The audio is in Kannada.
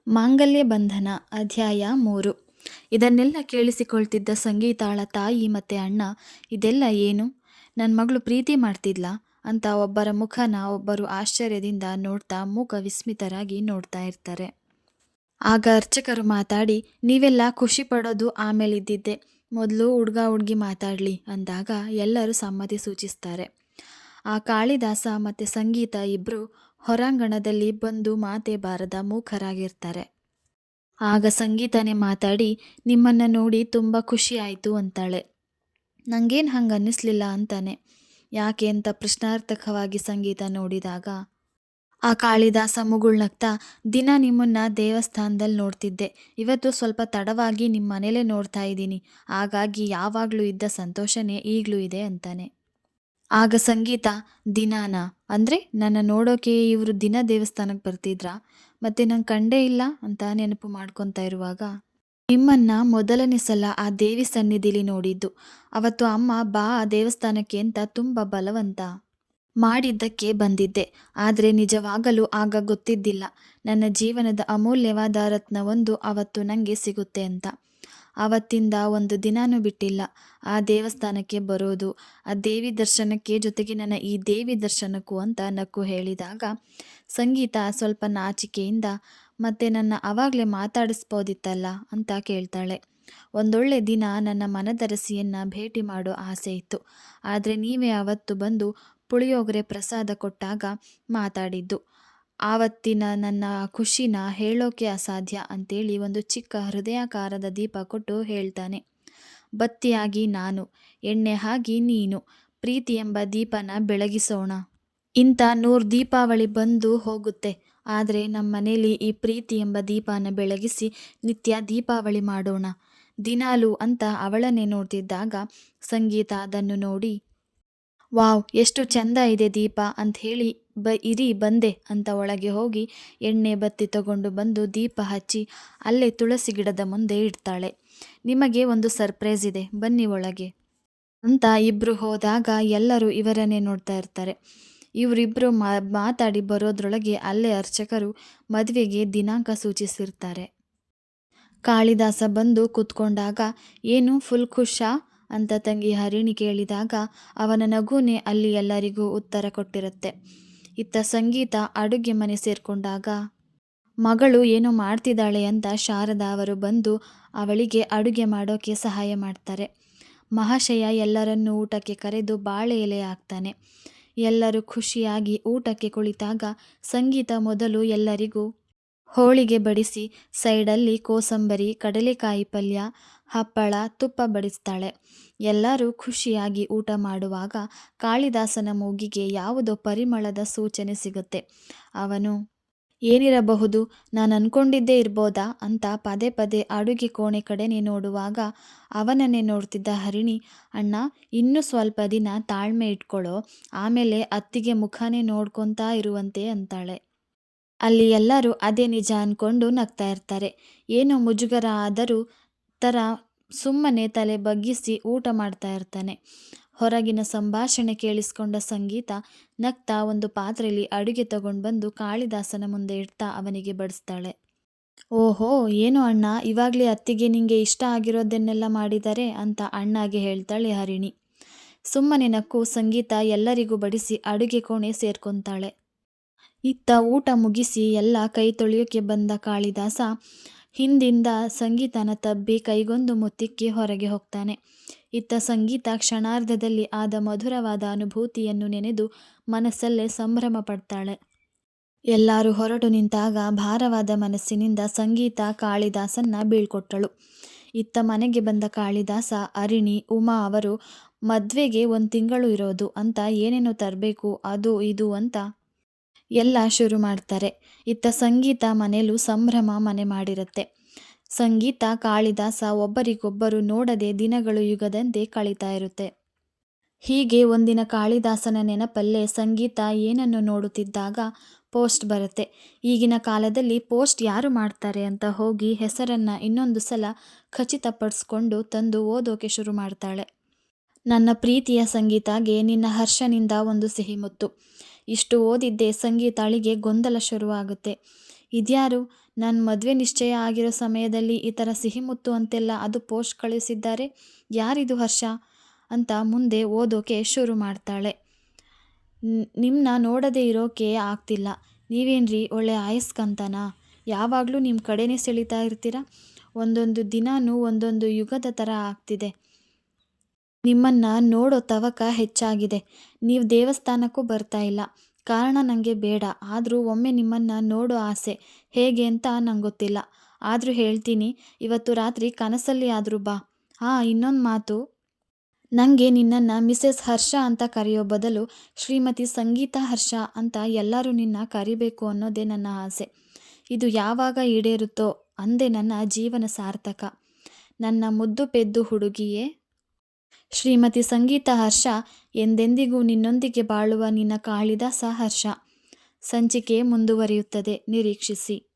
ಮಾಂಗಲ್ಯ ಬಂಧನ ಅಧ್ಯಾಯ 3. ಇದನ್ನೆಲ್ಲ ಕೇಳಿಸಿಕೊಳ್ತಿದ್ದ ಸಂಗೀತಾಳ ತಾಯಿ ಮತ್ತೆ ಅಣ್ಣ, ಇದೆಲ್ಲ ಏನು? ನನ್ನ ಮಗಳು ಪ್ರೀತಿ ಮಾಡ್ತಿದ್ಲಾ ಅಂತ ಒಬ್ಬರ ಮುಖನ ಒಬ್ಬರು ಆಶ್ಚರ್ಯದಿಂದ ನೋಡ್ತಾ ಮೂಕ ವಿಸ್ಮಿತರಾಗಿ ನೋಡ್ತಾ ಇರ್ತಾರೆ. ಆಗ ಅರ್ಚಕರು ಮಾತಾಡಿ, ನೀವೆಲ್ಲ ಖುಷಿ ಪಡೋದು ಆಮೇಲಿದ್ದಿದ್ದೆ, ಮೊದಲು ಹುಡ್ಗ ಹುಡ್ಗಿ ಮಾತಾಡಲಿ ಅಂದಾಗ ಎಲ್ಲರೂ ಸಮ್ಮತಿ ಸೂಚಿಸ್ತಾರೆ. ಆ ಕಾಳಿದಾಸ ಮತ್ತು ಸಂಗೀತ ಇಬ್ಬರು ಹೊರಾಂಗಣದಲ್ಲಿ ಬಂದು ಮಾತೇ ಬಾರದ ಮೂಕರಾಗಿರ್ತಾರೆ. ಆಗ ಸಂಗೀತನೇ ಮಾತಾಡಿ, ನಿಮ್ಮನ್ನು ನೋಡಿ ತುಂಬ ಖುಷಿ ಆಯಿತು ಅಂತಾಳೆ. ನನಗೇನು ಹಂಗೆ ಅನ್ನಿಸ್ಲಿಲ್ಲ ಅಂತಾನೆ. ಯಾಕೆ ಅಂತ ಪ್ರಶ್ನಾರ್ಥಕವಾಗಿ ಸಂಗೀತ ನೋಡಿದಾಗ ಆ ಕಾಳಿದಾಸ ಮುಗುಳ್ನಗ್ತಾ, ದಿನ ನಿಮ್ಮನ್ನು ದೇವಸ್ಥಾನದಲ್ಲಿ ನೋಡ್ತಿದ್ದೆ, ಇವತ್ತು ಸ್ವಲ್ಪ ತಡವಾಗಿ ನಿಮ್ಮ ಮನೇಲೇ ನೋಡ್ತಾ ಇದ್ದೀನಿ, ಹಾಗಾಗಿ ಯಾವಾಗಲೂ ಇದ್ದ ಸಂತೋಷನೇ ಈಗಲೂ ಇದೆ ಅಂತಾನೆ. ಆಗ ಸಂಗೀತ, ದಿನಾನ ಅಂದರೆ ನನ್ನ ನೋಡೋಕೆ ಇವರು ದಿನ ದೇವಸ್ಥಾನಕ್ಕೆ ಬರ್ತಿದ್ರಾ? ಮತ್ತೆ ನಂಗೆ ಕಂಡೇ ಇಲ್ಲ ಅಂತ ನೆನಪು ಮಾಡ್ಕೊತಾ ಇರುವಾಗ, ನಿಮ್ಮನ್ನ ಮೊದಲನೇ ಸಲ ಆ ದೇವಿ ಸನ್ನಿಧಿಲಿ ನೋಡಿದ್ದು, ಅವತ್ತು ಅಮ್ಮ ಬಾ ಆ ದೇವಸ್ಥಾನಕ್ಕೆ ಅಂತ ತುಂಬ ಬಲವಂತ ಮಾಡಿದ್ದಕ್ಕೆ ಬಂದಿದ್ದೆ. ಆದರೆ ನಿಜವಾಗಲೂ ಆಗ ಗೊತ್ತಿದ್ದಿಲ್ಲ ನನ್ನ ಜೀವನದ ಅಮೂಲ್ಯವಾದ ರತ್ನವೊಂದು ಅವತ್ತು ನನಗೆ ಸಿಗುತ್ತೆ ಅಂತ. ಆವತ್ತಿಂದ ಒಂದು ದಿನಾನೂ ಬಿಟ್ಟಿಲ್ಲ ಆ ದೇವಸ್ಥಾನಕ್ಕೆ ಬರೋದು, ಆ ದೇವಿ ದರ್ಶನಕ್ಕೆ, ಜೊತೆಗೆ ನನ್ನ ಈ ದೇವಿ ದರ್ಶನಕ್ಕೂ ಅಂತ ನಕ್ಕು ಹೇಳಿದಾಗ ಸಂಗೀತ ಸ್ವಲ್ಪ ನಾಚಿಕೆಯಿಂದ, ಮತ್ತೆ ನನ್ನ ಆವಾಗಲೇ ಮಾತಾಡಿಸ್ಬೋದಿತ್ತಲ್ಲ ಅಂತ ಕೇಳ್ತಾಳೆ. ಒಂದೊಳ್ಳೆ ದಿನ ನನ್ನ ಮನದರಸಿಯನ್ನು ಭೇಟಿ ಮಾಡೋ ಆಸೆ ಇತ್ತು, ಆದರೆ ನೀವೇ ಅವತ್ತು ಬಂದು ಪುಳಿಯೋಗರೆ ಪ್ರಸಾದ ಕೊಟ್ಟಾಗ ಮಾತಾಡಿದ್ದು. ಆವತ್ತಿನ ನನ್ನ ಖುಷಿನ ಹೇಳೋಕೆ ಅಸಾಧ್ಯ ಅಂತೇಳಿ ಒಂದು ಚಿಕ್ಕ ಹೃದಯಾಕಾರದ ದೀಪ ಕೊಟ್ಟು ಹೇಳ್ತಾನೆ. ಬತ್ತಿಯಾಗಿ ನಾನು, ಎಣ್ಣೆ ಹಾಕಿ ನೀನು, ಪ್ರೀತಿ ಎಂಬ ದೀಪನ ಬೆಳಗಿಸೋಣ. ಇಂಥ 100 ದೀಪಾವಳಿ ಬಂದು ಹೋಗುತ್ತೆ, ಆದರೆ ನಮ್ಮ ಮನೇಲಿ ಈ ಪ್ರೀತಿ ಎಂಬ ದೀಪನ ಬೆಳಗಿಸಿ ನಿತ್ಯ ದೀಪಾವಳಿ ಮಾಡೋಣ ದಿನಾಲು ಅಂತ ಅವಳನ್ನೇ ನೋಡ್ತಿದ್ದಾಗ ಸಂಗೀತ ಅದನ್ನು ನೋಡಿ, ವಾವ್ ಎಷ್ಟು ಚೆಂದ ಇದೆ ದೀಪ ಅಂಥೇಳಿ ಇರಿ ಬಂದೆ ಅಂತ ಒಳಗೆ ಹೋಗಿ ಎಣ್ಣೆ ಬತ್ತಿ ತಗೊಂಡು ಬಂದು ದೀಪ ಹಚ್ಚಿ ಅಲ್ಲೇ ತುಳಸಿ ಗಿಡದ ಮುಂದೆ ಇಡ್ತಾಳೆ. ನಿಮಗೆ ಒಂದು ಸರ್ಪ್ರೈಸ್ ಇದೆ, ಬನ್ನಿ ಒಳಗೆ ಅಂತ ಇಬ್ಬರು ಹೋದಾಗ ಎಲ್ಲರೂ ಇವರನ್ನೇ ನೋಡ್ತಾ ಇರ್ತಾರೆ. ಇವರಿಬ್ಬರು ಮಾತಾಡಿ ಬರೋದ್ರೊಳಗೆ ಅಲ್ಲೇ ಅರ್ಚಕರು ಮದುವೆಗೆ ದಿನಾಂಕ ಸೂಚಿಸಿರ್ತಾರೆ. ಕಾಳಿದಾಸ ಬಂದು ಕೂತ್ಕೊಂಡಾಗ, ಏನು ಫುಲ್ ಖುಷಾ ಅಂತ ತಂಗಿ ಹರಿಣಿ ಕೇಳಿದಾಗ ಅವನ ನಗುನೇ ಅಲ್ಲಿ ಎಲ್ಲರಿಗೂ ಉತ್ತರ ಕೊಟ್ಟಿರುತ್ತೆ. ಇತ್ತ ಸಂಗೀತ ಅಡುಗೆ ಮನೆ ಸೇರ್ಕೊಂಡಾಗ ಮಗಳು ಏನೋ ಮಾಡ್ತಿದ್ದಾಳೆ ಅಂತ ಶಾರದಾ ಅವರು ಬಂದು ಅವಳಿಗೆ ಅಡುಗೆ ಮಾಡೋಕೆ ಸಹಾಯ ಮಾಡ್ತಾರೆ. ಮಹಾಶಯ ಎಲ್ಲರನ್ನೂ ಊಟಕ್ಕೆ ಕರೆದು ಬಾಳೆ ಎಲೆ ಹಾಕ್ತಾನೆ. ಎಲ್ಲರೂ ಖುಷಿಯಾಗಿ ಊಟಕ್ಕೆ ಕುಳಿತಾಗ ಸಂಗೀತ ಮೊದಲು ಎಲ್ಲರಿಗೂ ಹೋಳಿಗೆ ಬಡಿಸಿ ಸೈಡಲ್ಲಿ ಕೋಸಂಬರಿ, ಕಡಲೆಕಾಯಿ ಪಲ್ಯ, ಹಪ್ಪಳ, ತುಪ್ಪ ಬಡಿಸ್ತಾಳೆ. ಎಲ್ಲರೂ ಖುಷಿಯಾಗಿ ಊಟ ಮಾಡುವಾಗ ಕಾಳಿದಾಸನ ಮೂಗಿಗೆ ಯಾವುದೋ ಪರಿಮಳದ ಸೂಚನೆ ಸಿಗುತ್ತೆ. ಅವನು, ಏನಿರಬಹುದು, ನಾನು ಅನ್ಕೊಂಡಿದ್ದೇ ಇರ್ಬೋದಾ ಅಂತ ಪದೇ ಪದೇ ಅಡುಗೆ ಕೋಣೆ ಕಡೆನೇ ನೋಡುವಾಗ ಅವನನ್ನೇ ನೋಡ್ತಿದ್ದ ಹರಿಣಿ, ಅಣ್ಣ ಇನ್ನೂ ಸ್ವಲ್ಪ ದಿನ ತಾಳ್ಮೆ ಇಟ್ಕೊಳ್ಳೋ, ಆಮೇಲೆ ಅತ್ತಿಗೆ ಮುಖನೇ ನೋಡ್ಕೊತಾ ಇರುವಂತೆ ಅಂತಾಳೆ. ಅಲ್ಲಿ ಎಲ್ಲರೂ ಅದೇ ನಿಜ ಅಂದ್ಕೊಂಡು ನಗ್ತಾ ಇರ್ತಾರೆ. ಏನೋ ಮುಜುಗರ ಆದರೂ ಥರ ಸುಮ್ಮನೆ ತಲೆ ಬಗ್ಗಿಸಿ ಊಟ ಮಾಡ್ತಾ ಇರ್ತಾನೆ. ಹೊರಗಿನ ಸಂಭಾಷಣೆ ಕೇಳಿಸ್ಕೊಂಡ ಸಂಗೀತ ನಗ್ತಾ ಒಂದು ಪಾತ್ರೆಯಲ್ಲಿ ಅಡುಗೆ ತಗೊಂಡು ಬಂದು ಕಾಳಿದಾಸನ ಮುಂದೆ ಇಡ್ತಾ ಅವನಿಗೆ ಬಡಿಸ್ತಾಳೆ. ಓಹೋ, ಏನು ಅಣ್ಣ, ಇವಾಗಲೇ ಅತ್ತಿಗೆ ನಿಂಗೆ ಇಷ್ಟ ಆಗಿರೋದನ್ನೆಲ್ಲ ಮಾಡಿದ್ದಾರೆ ಅಂತ ಅಣ್ಣಾಗೆ ಹೇಳ್ತಾಳೆ ಹರಿಣಿ. ಸುಮ್ಮನೆ ನಕ್ಕು ಸಂಗೀತ ಎಲ್ಲರಿಗೂ ಬಡಿಸಿ ಅಡುಗೆ ಕೋಣೆ ಸೇರ್ಕೊತಾಳೆ. ಇತ್ತ ಊಟ ಮುಗಿಸಿ ಎಲ್ಲ ಕೈ ತೊಳೆಯೋಕೆ ಬಂದ ಕಾಳಿದಾಸ ಹಿಂದಿಂದ ಸಂಗೀತನ ತಬ್ಬಿ ಕೈಗೊಂದು ಮುತ್ತಿಕ್ಕಿ ಹೊರಗೆ ಹೋಗ್ತಾನೆ. ಇತ್ತ ಸಂಗೀತ ಕ್ಷಣಾರ್ಧದಲ್ಲಿ ಆದ ಮಧುರವಾದ ಅನುಭೂತಿಯನ್ನು ನೆನೆದು ಮನಸ್ಸಲ್ಲೇ ಸಂಭ್ರಮ ಪಡ್ತಾಳೆ. ಎಲ್ಲರೂ ಹೊರಟು ನಿಂತಾಗ ಭಾರವಾದ ಮನಸ್ಸಿನಿಂದ ಸಂಗೀತ ಕಾಳಿದಾಸನ್ನ ಬೀಳ್ಕೊಟ್ಟಳು. ಇತ್ತ ಮನೆಗೆ ಬಂದ ಕಾಳಿದಾಸ, ಅರಿಣಿ, ಉಮಾ ಅವರು ಮದ್ವೆಗೆ 1 ತಿಂಗಳು ಇರೋದು ಅಂತ ಏನೇನೋ ತರಬೇಕು ಅದು ಇದು ಅಂತ ಎಲ್ಲ ಶುರು ಮಾಡ್ತಾರೆ. ಇತ್ತ ಸಂಗೀತ ಮನೇಲೂ ಸಂಭ್ರಮ ಮನೆ ಮಾಡಿರುತ್ತೆ. ಸಂಗೀತ, ಕಾಳಿದಾಸ ಒಬ್ಬರಿಗೊಬ್ಬರು ನೋಡದೆ ದಿನಗಳು ಯುಗದಂತೆ ಕಳೀತಾ ಇರುತ್ತೆ. ಹೀಗೆ ಒಂದಿನ ಕಾಳಿದಾಸನ ನೆನಪಲ್ಲೇ ಸಂಗೀತ ಏನನ್ನು ನೋಡುತ್ತಿದ್ದಾಗ ಪೋಸ್ಟ್ ಬರುತ್ತೆ. ಈಗಿನ ಕಾಲದಲ್ಲಿ ಪೋಸ್ಟ್ ಯಾರು ಮಾಡ್ತಾರೆ ಅಂತ ಹೋಗಿ ಹೆಸರನ್ನು ಇನ್ನೊಂದು ಸಲ ಖಚಿತಪಡಿಸ್ಕೊಂಡು ತಂದು ಓದೋಕೆ ಶುರು ಮಾಡ್ತಾಳೆ. ನನ್ನ ಪ್ರೀತಿಯ ಸಂಗೀತಾಗೆ ನಿನ್ನ ಹರ್ಷನಿಂದ ಒಂದು ಸಿಹಿಮುತ್ತು. ಇಷ್ಟು ಓದಿದ್ದೆ ಸಂಗೀತಾಳಿಗೆ ಗೊಂದಲ ಶುರುವಾಗುತ್ತೆ. ಇದ್ಯಾರು, ನನ್ನ ಮದುವೆ ನಿಶ್ಚಯ ಆಗಿರೋ ಸಮಯದಲ್ಲಿ ಈ ಥರ ಸಿಹಿ ಮುತ್ತು ಅಂತೆಲ್ಲ ಅದು ಪೋಸ್ಟ್ ಕಳಿಸಿದ್ದಾರೆ. ಯಾರಿದು ಹರ್ಷ ಅಂತ ಮುಂದೆ ಓದೋಕೆ ಶುರು ಮಾಡ್ತಾಳೆ. ನಿಮ್ಮನ್ನ ನೋಡದೇ ಇರೋಕೆ ಆಗ್ತಿಲ್ಲ. ನೀವೇನ್ರಿ ಒಳ್ಳೆ ಆಯಸ್ಕಂತನಾ? ಯಾವಾಗಲೂ ನಿಮ್ಮ ಕಡೆನೇ ಸೆಳೀತಾ ಇರ್ತೀರ. ಒಂದೊಂದು ದಿನಾನೂ ಒಂದೊಂದು ಯುಗದ ಥರ ಆಗ್ತಿದೆ. ನಿಮ್ಮನ್ನು ನೋಡೋ ತವಕ ಹೆಚ್ಚಾಗಿದೆ. ನೀವು ದೇವಸ್ಥಾನಕ್ಕೂ ಬರ್ತಾ ಇಲ್ಲ. ಕಾರಣ ನನಗೆ ಬೇಡ. ಆದರೂ ಒಮ್ಮೆ ನಿಮ್ಮನ್ನು ನೋಡೋ ಆಸೆ. ಹೇಗೆ ಅಂತ ನಂಗೆ ಗೊತ್ತಿಲ್ಲ. ಆದರೂ ಹೇಳ್ತೀನಿ, ಇವತ್ತು ರಾತ್ರಿ ಕನಸಲ್ಲಿ ಆದರೂ ಬಾ. ಇನ್ನೊಂದು ಮಾತು, ನನಗೆ ನಿನ್ನನ್ನು ಮಿಸೆಸ್ ಹರ್ಷ ಅಂತ ಕರೆಯೋ ಬದಲು ಶ್ರೀಮತಿ ಸಂಗೀತಾ ಹರ್ಷ ಅಂತ ಎಲ್ಲರೂ ನಿನ್ನ ಕರಿಬೇಕು ಅನ್ನೋದೇ ನನ್ನ ಆಸೆ. ಇದು ಯಾವಾಗ ಈಡೇರುತ್ತೋ ಅಂದೇ ನನ್ನ ಜೀವನ ಸಾರ್ಥಕ. ನನ್ನ ಮುದ್ದು ಪೆದ್ದು ಹುಡುಗಿಯೇ, ಶ್ರೀಮತಿ ಸಂಗೀತಾ ಹರ್ಷ. ಎಂದೆಂದಿಗೂ ನಿನ್ನೊಂದಿಗೆ ಬಾಳುವ ನಿನ್ನ ಕಾಳಿದಾಸ ಹರ್ಷ. ಸಂಚಿಕೆ ಮುಂದುವರಿಯುತ್ತದೆ, ನಿರೀಕ್ಷಿಸಿ.